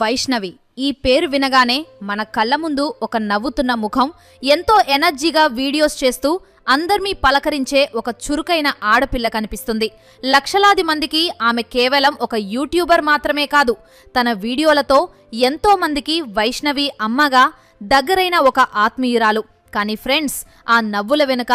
వైష్ణవి ఈ పేరు వినగానే మన కళ్ళ ముందు ఒక నవ్వుతున్న ముఖం, ఎంతో ఎనర్జీగా వీడియోస్ చేస్తూ అందర్నీ పలకరించే ఒక చురుకైన ఆడపిల్ల కనిపిస్తుంది. లక్షలాది మందికి ఆమె కేవలం ఒక యూట్యూబర్ మాత్రమే కాదు, తన వీడియోలతో ఎంతో మందికి వైష్ణవి అమ్మగా దగ్గరైన ఒక ఆత్మీయురాలు. కానీ ఫ్రెండ్స్, ఆ నవ్వుల వెనుక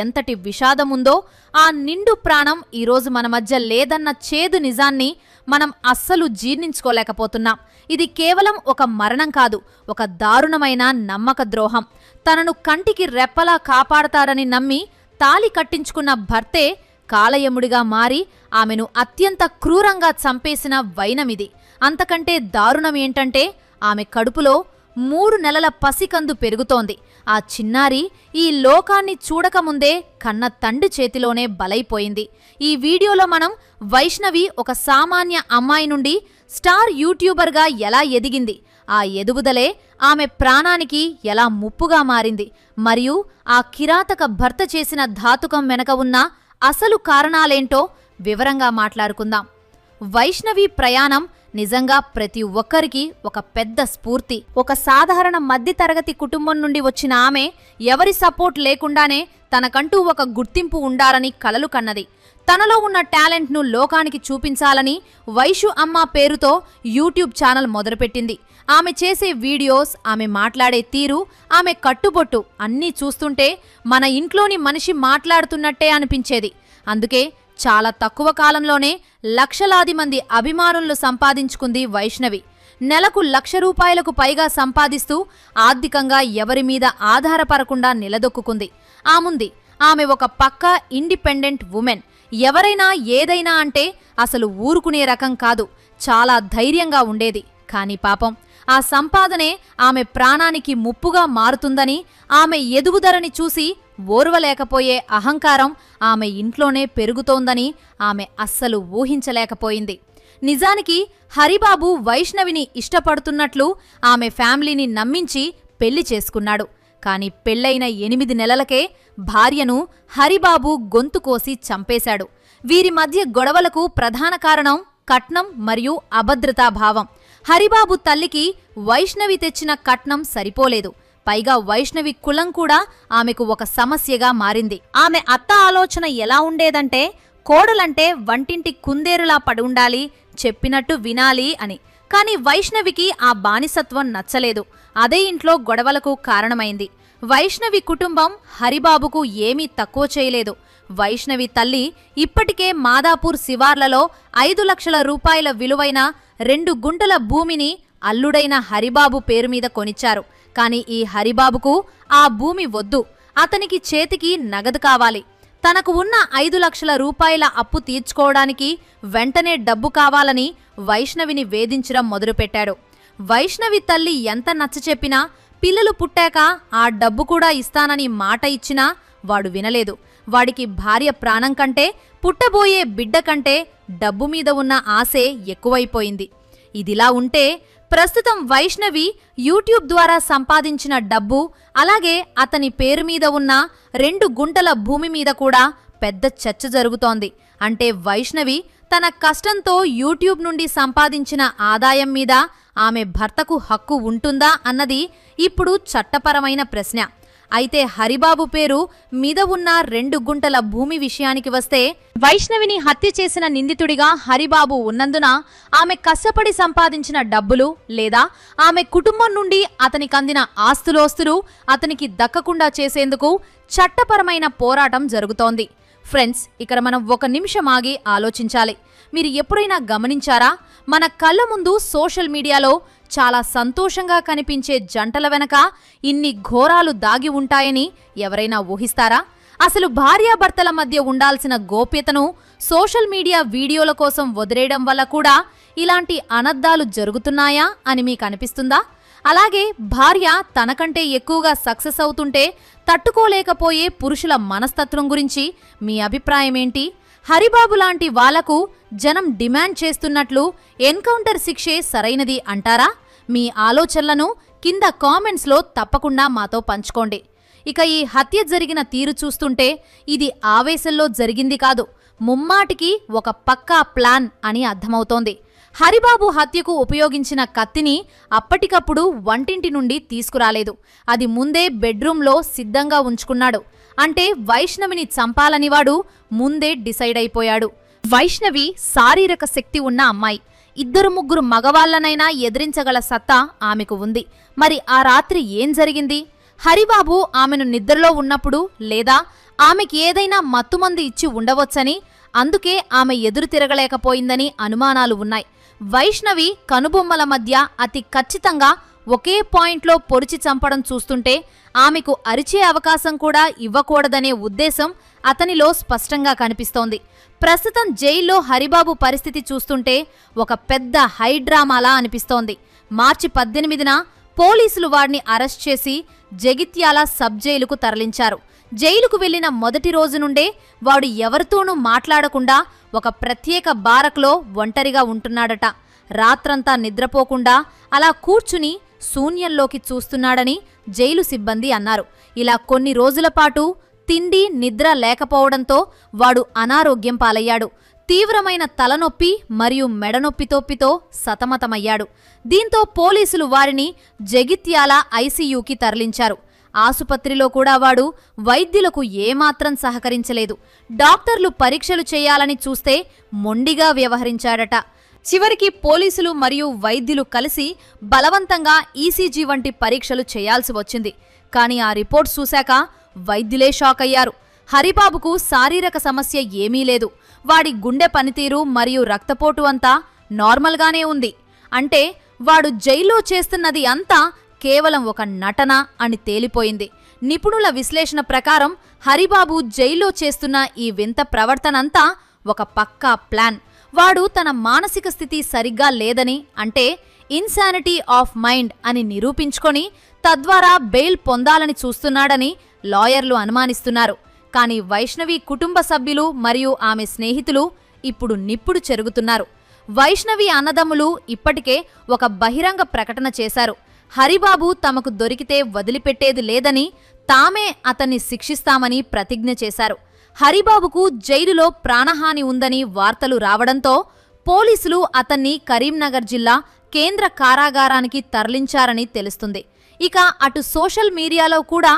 ఎంతటి విషాదముందో, ఆ నిండు ప్రాణం ఈరోజు మన మధ్య లేదన్న చేదు నిజాన్ని మనం అస్సలు జీర్ణించుకోలేకపోతున్నాం. ఇది కేవలం ఒక మరణం కాదు, ఒక దారుణమైన నమ్మక ద్రోహం. తనను కంటికి రెప్పలా కాపాడతారని నమ్మి తాళి కట్టించుకున్న భర్తే కాలయముడిగా మారి ఆమెను అత్యంత క్రూరంగా చంపేసిన వైనమిది. అంతకంటే దారుణమేంటంటే, ఆమె కడుపులో 3 నెలల పసికందు పెరుగుతోంది. ఆ చిన్నారి ఈ లోకాన్ని చూడకముందే కన్న తండ్రి చేతిలోనే బలైపోయింది. ఈ వీడియోలో మనం వైష్ణవి ఒక సామాన్య అమ్మాయి నుండి స్టార్ యూట్యూబర్గా ఎలా ఎదిగింది, ఆ ఎదుగుదలే ఆమె ప్రాణానికి ఎలా ముప్పుగా మారింది, మరియు ఆ కిరాతక భర్త చేసిన ధాతుకం వెనక ఉన్న అసలు కారణాలేంటో వివరంగా మాట్లాడుకుందాం. వైష్ణవి ప్రయాణం నిజంగా ప్రతి ఒక్కరికి ఒక పెద్ద స్ఫూర్తి. ఒక సాధారణ మధ్యతరగతి కుటుంబం నుండి వచ్చిన ఆమె ఎవరి సపోర్ట్ లేకుండానే తనకంటూ ఒక గుర్తింపు ఉండాలని కలలు కన్నది. తనలో ఉన్న టాలెంట్ను లోకానికి చూపించాలని వైషు అమ్మ పేరుతో యూట్యూబ్ ఛానల్ మొదలుపెట్టింది. ఆమె చేసే వీడియోస్, ఆమె మాట్లాడే తీరు, ఆమె కట్టుబొట్టు అన్నీ చూస్తుంటే మన ఇంట్లోని మనిషి మాట్లాడుతున్నట్టే అనిపించేది. అందుకే చాలా తక్కువ కాలంలోనే లక్షలాది మంది అభిమానులను సంపాదించుకుంది వైష్ణవి. నెలకు ₹1,00,000 పైగా సంపాదిస్తూ ఆర్థికంగా ఎవరి మీద ఆధారపడకుండా నిలదొక్కుంది. ఆమె ఒక పక్కా ఇండిపెండెంట్ ఉమెన్. ఎవరైనా ఏదైనా అంటే అసలు ఊరుకునే రకం కాదు, చాలా ధైర్యంగా ఉండేది. కానీ పాపం, ఆ సంపాదనే ఆమె ప్రాణానికి ముప్పుగా మారుతుందని, ఆమె ఎదుగుదలని చూసి ఓర్వలేకపోయే అహంకారం ఆమె ఇంట్లోనే పెరుగుతోందని ఆమె అస్సలు ఊహించలేకపోయింది. నిజానికి హరిబాబు వైష్ణవిని ఇష్టపడుతున్నట్లు ఆమె ఫ్యామిలీని నమ్మించి పెళ్లి చేసుకున్నాడు. కాని పెళ్లైన 8 నెలలకే భార్యను హరిబాబు గొంతు కోసి చంపేశాడు. వీరి మధ్య గొడవలకు ప్రధాన కారణం కట్నం మరియు అభద్రతాభావం. హరిబాబు తల్లికి వైష్ణవి తెచ్చిన కట్నం సరిపోలేదు. పైగా వైష్ణవి కులం కూడా ఆమెకు ఒక సమస్యగా మారింది. ఆమె అత్త ఆలోచన ఎలా ఉండేదంటే, కోడలంటే వంటింటి కుందేరులా పడి ఉండాలి, చెప్పినట్టు వినాలి అని. కానీ వైష్ణవికి ఆ బానిసత్వం నచ్చలేదు. అదే ఇంట్లో గొడవలకు కారణమైంది. వైష్ణవి కుటుంబం హరిబాబుకు ఏమీ తక్కువ చేయలేదు. వైష్ణవి తల్లి ఇప్పటికే మాదాపూర్ శివార్లలో 5 లక్షల రూపాయల విలువైన 2 గుంటల భూమిని అల్లుడైన హరిబాబు పేరు మీద కొనిచ్చారు. కాని ఈ హరిబాబుకు ఆ భూమి వద్దు, అతనికి చేతికి నగదు కావాలి. తనకు ఉన్న 5 లక్షల రూపాయల అప్పు తీర్చుకోవడానికి వెంటనే డబ్బు కావాలని వైష్ణవిని వేధించడం మొదలుపెట్టాడు. వైష్ణవి తల్లి ఎంత నచ్చచెప్పినా, పిల్లలు పుట్టాక ఆ డబ్బు కూడా ఇస్తానని మాట ఇచ్చినా వాడు వినలేదు. వాడికి భార్య ప్రాణం కంటే, పుట్టబోయే బిడ్డ కంటే డబ్బు మీద ఉన్న ఆశే ఎక్కువైపోయింది. ఇదిలా ఉంటే ప్రస్తుతం వైష్ణవి యూట్యూబ్ ద్వారా సంపాదించిన డబ్బు, అలాగే అతని పేరు మీద ఉన్న 2 గుంటల భూమి మీద కూడా పెద్ద చర్చ జరుగుతోంది. అంటే వైష్ణవి తన కష్టంతో యూట్యూబ్ నుండి సంపాదించిన ఆదాయం మీద ఆమె భర్తకు హక్కు ఉంటుందా అన్నది ఇప్పుడు చట్టపరమైన ప్రశ్న. అయితే హరిబాబు పేరు మీద ఉన్న 2 గుంటల భూమి విషయానికి వస్తే, వైష్ణవిని హత్య చేసిన నిందితుడిగా హరిబాబు ఉన్నందున ఆమె కష్టపడి సంపాదించిన డబ్బులు లేదా ఆమె కుటుంబం నుండి అతనికి అందిన ఆస్తులోస్తులు అతనికి దక్కకుండా చేసేందుకు చట్టపరమైన పోరాటం జరుగుతోంది. ఫ్రెండ్స్, ఇక్కడ మనం ఒక నిమిషం ఆగి ఆలోచించాలి. మీరు ఎప్పుడైనా గమనించారా, మన కళ్ళ ముందు సోషల్ మీడియాలో చాలా సంతోషంగా కనిపించే జంటల వెనక ఇన్ని ఘోరాలు దాగి ఉంటాయని ఎవరైనా ఊహిస్తారా? అసలు భార్యాభర్తల మధ్య ఉండాల్సిన గోప్యతను సోషల్ మీడియా వీడియోల కోసం వదిలేయడం వల్ల కూడా ఇలాంటి అనర్థాలు జరుగుతున్నాయా అని మీకు అనిపిస్తుందా? అలాగే భార్య తనకంటే ఎక్కువగా సక్సెస్ అవుతుంటే తట్టుకోలేకపోయే పురుషుల మనస్తత్వం గురించి మీ అభిప్రాయం ఏంటి? హరిబాబు లాంటి వాళ్లకు జనం డిమాండ్ చేస్తున్నట్లు ఎన్కౌంటర్ శిక్షే సరైనది అంటారా? మీ ఆలోచనలను కింద కామెంట్స్లో తప్పకుండా మాతో పంచుకోండి. ఇక ఈ హత్య జరిగిన తీరు చూస్తుంటే ఇది ఆవేశంలో జరిగింది కాదు, ముమ్మాటికి ఒక పక్కా ప్లాన్ అని అర్థమవుతోంది. హరిబాబు హత్యకు ఉపయోగించిన కత్తిని అప్పటికప్పుడు వంటింటి నుండి తీసుకురాలేదు. అది ముందే బెడ్రూంలో సిద్ధంగా ఉంచుకున్నాడు. అంటే వైష్ణవిని చంపాలని వాడు ముందే డిసైడ్ అయిపోయాడు. వైష్ణవి శారీరక శక్తి ఉన్న అమ్మాయి. 2-3 మగవాళ్లనైనా ఎదిరించగల సత్తా ఆమెకు ఉంది. మరి ఆ రాత్రి ఏం జరిగింది? హరిబాబు ఆమెను నిద్రలో ఉన్నప్పుడు లేదా ఆమెకి ఏదైనా మత్తుమందు ఇచ్చి ఉండవచ్చని, అందుకే ఆమె ఎదురు తిరగలేకపోయిందని అనుమానాలు ఉన్నాయి. వైష్ణవి కనుబొమ్మల మధ్య అతి ఖచ్చితంగా ఒకే పాయింట్లో పొడిచి చంపడం చూస్తుంటే ఆమెకు అరిచే అవకాశం కూడా ఇవ్వకూడదనే ఉద్దేశం అతనిలో స్పష్టంగా కనిపిస్తోంది. ప్రస్తుతం జైల్లో హరిబాబు పరిస్థితి చూస్తుంటే ఒక పెద్ద హైడ్రామాలా అనిపిస్తోంది. మార్చి 18న పోలీసులు వాడిని అరెస్ట్ చేసి జగిత్యాల సబ్ జైలుకు తరలించారు. జైలుకు వెళ్లిన మొదటి రోజు నుండే వాడు ఎవరితోనూ మాట్లాడకుండా ఒక ప్రత్యేక బారక్లో ఒంటరిగా ఉంటున్నాడట. రాత్రంతా నిద్రపోకుండా అలా కూర్చుని శూన్యంలోకి చూస్తున్నాడని జైలు సిబ్బంది అన్నారు. ఇలా కొన్ని రోజుల పాటు తిండి నిద్ర లేకపోవడంతో వాడు అనారోగ్యం పాలయ్యాడు. తీవ్రమైన తలనొప్పి మరియు మెడనొప్పితో సతమతమయ్యాడు. దీంతో పోలీసులు వారిని జగిత్యాల ఐసీయూకి తరలించారు. ఆసుపత్రిలో కూడా వాడు వైద్యులకు ఏమాత్రం సహకరించలేదు. డాక్టర్లు పరీక్షలు చేయాలని చూస్తే మొండిగా వ్యవహరించాడట. చివరికి పోలీసులు మరియు వైద్యులు కలిసి బలవంతంగా ఈసీజీ వంటి పరీక్షలు చేయాల్సి వచ్చింది. కానీ ఆ రిపోర్ట్స్ చూశాక వైద్యులే షాక్ అయ్యారు. హరిబాబుకు శారీరక సమస్య ఏమీ లేదు. వాడి గుండె పనితీరు మరియు రక్తపోటు అంతా నార్మల్గానే ఉంది. అంటే వాడు జైల్లో చేస్తున్నది అంతా కేవలం ఒక నటన అని తేలిపోయింది. నిపుణుల విశ్లేషణ ప్రకారం హరిబాబు జైల్లో చేస్తున్న ఈ వింత ప్రవర్తనంతా ఒక పక్కా ప్లాన్. వాడు తన మానసిక స్థితి సరిగ్గా లేదని, అంటే ఇన్సానిటీ ఆఫ్ మైండ్ అని నిరూపించుకొని తద్వారా బెయిల్ పొందాలని చూస్తున్నాడని లాయర్లు అనుమానిస్తున్నారు. కానీ వైష్ణవి కుటుంబ సభ్యులు మరియు ఆమె స్నేహితులు ఇప్పుడు నిప్పుడు చెరుగుతున్నారు. వైష్ణవి అన్నదమ్ములు ఇప్పటికే ఒక బహిరంగ ప్రకటన చేశారు. హరిబాబు తమకు దొరికితే వదిలిపెట్టేది లేదని, తామే అతన్ని శిక్షిస్తామని ప్రతిజ్ఞ చేశారు. హరిబాబుకు జైలులో ప్రాణహాని ఉందని వార్తలు రావడంతో పోలీసులు అతన్ని కరీంనగర్ జిల్లా కేంద్ర కారాగారానికి తరలించారని తెలుస్తుంది. ఇక అటు సోషల్ మీడియాలో కూడా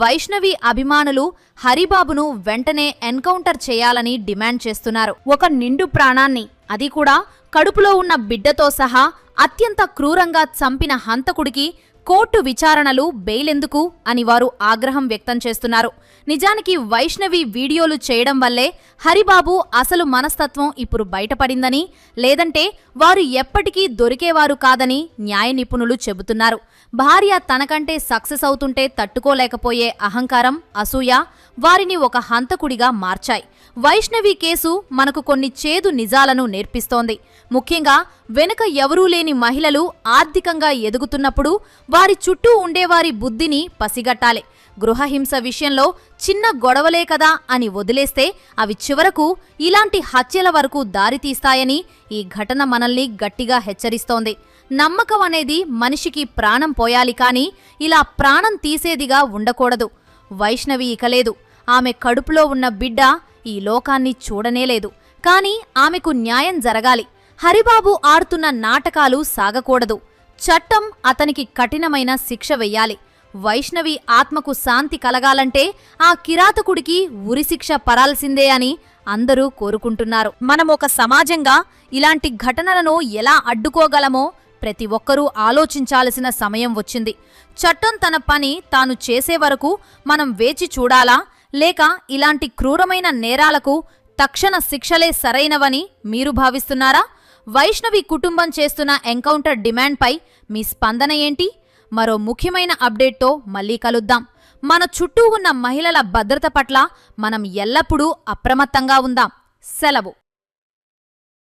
వైష్ణవి అభిమానులు హరిబాబును వెంటనే ఎన్కౌంటర్ చేయాలని డిమాండ్ చేస్తున్నారు. ఒక నిండు ప్రాణాన్ని, అది కూడా కడుపులో ఉన్న బిడ్డతో సహా అత్యంత క్రూరంగా చంపిన హంతకుడికి కోర్టు విచారణలు బెయిలెందుకు అని వారు ఆగ్రహం వ్యక్తం చేస్తున్నారు. నిజానికి వైష్ణవి వీడియోలు చేయడం వల్లే హరిబాబు అసలు మనస్తత్వం ఇప్పుడు బయటపడిందని, లేదంటే వారు ఎప్పటికీ దొరికేవారు కాదని న్యాయ నిపుణులు చెబుతున్నారు. భార్య తనకంటే సక్సెస్ అవుతుంటే తట్టుకోలేకపోయే అహంకారం, అసూయ వారిని ఒక హంతకుడిగా మార్చాయి. వైష్ణవి కేసు మనకు కొన్ని చేదు నిజాలను నేర్పిస్తోంది. ముఖ్యంగా వెనుక ఎవరూ లేని మహిళలు ఆర్థికంగా ఎదుగుతున్నప్పుడు వారి చుట్టూ ఉండేవారి బుద్ధిని పసిగట్టాలి. గృహహింస విషయంలో చిన్న గొడవలే కదా అని వదిలేస్తే అవి చివరకు ఇలాంటి హత్యల వరకు దారితీస్తాయని ఈ ఘటన మనల్ని గట్టిగా హెచ్చరిస్తోంది. నమ్మకం అనేది మనిషికి ప్రాణం పోయాలి, కానీ ఇలా ప్రాణం తీసేదిగా ఉండకూడదు. వైష్ణవి ఇక లేదు. ఆమె కడుపులో ఉన్న బిడ్డ ఈ లోకాన్ని చూడనేలేదు. కానీ ఆమెకు న్యాయం జరగాలి. హరిబాబు ఆడుతున్న నాటకాలు సాగకూడదు. చట్టం అతనికి కఠినమైన శిక్ష వెయ్యాలి. వైష్ణవి ఆత్మకు శాంతి కలగాలంటే ఆ కిరాతకుడికి ఉరిశిక్ష పరాల్సిందే అని అందరూ కోరుకుంటున్నారు. మనం ఒక సమాజంగా ఇలాంటి ఘటనలను ఎలా అడ్డుకోగలమో ప్రతి ఒక్కరూ ఆలోచించాల్సిన సమయం వచ్చింది. చట్టం తన పని తాను చేసే వరకు మనం వేచి చూడాలా, లేక ఇలాంటి క్రూరమైన నేరాలకు తక్షణ శిక్షలే సరైనవని మీరు భావిస్తున్నారా? వైష్ణవి కుటుంబం చేస్తున్న ఎన్కౌంటర్ డిమాండ్పై మీ స్పందన ఏంటి? మరో ముఖ్యమైన అప్డేట్తో మళ్ళీ కలుద్దాం. మన చుట్టూ ఉన్న మహిళల భద్రత పట్ల మనం ఎల్లప్పుడూ అప్రమత్తంగా ఉందాం. సెలవు.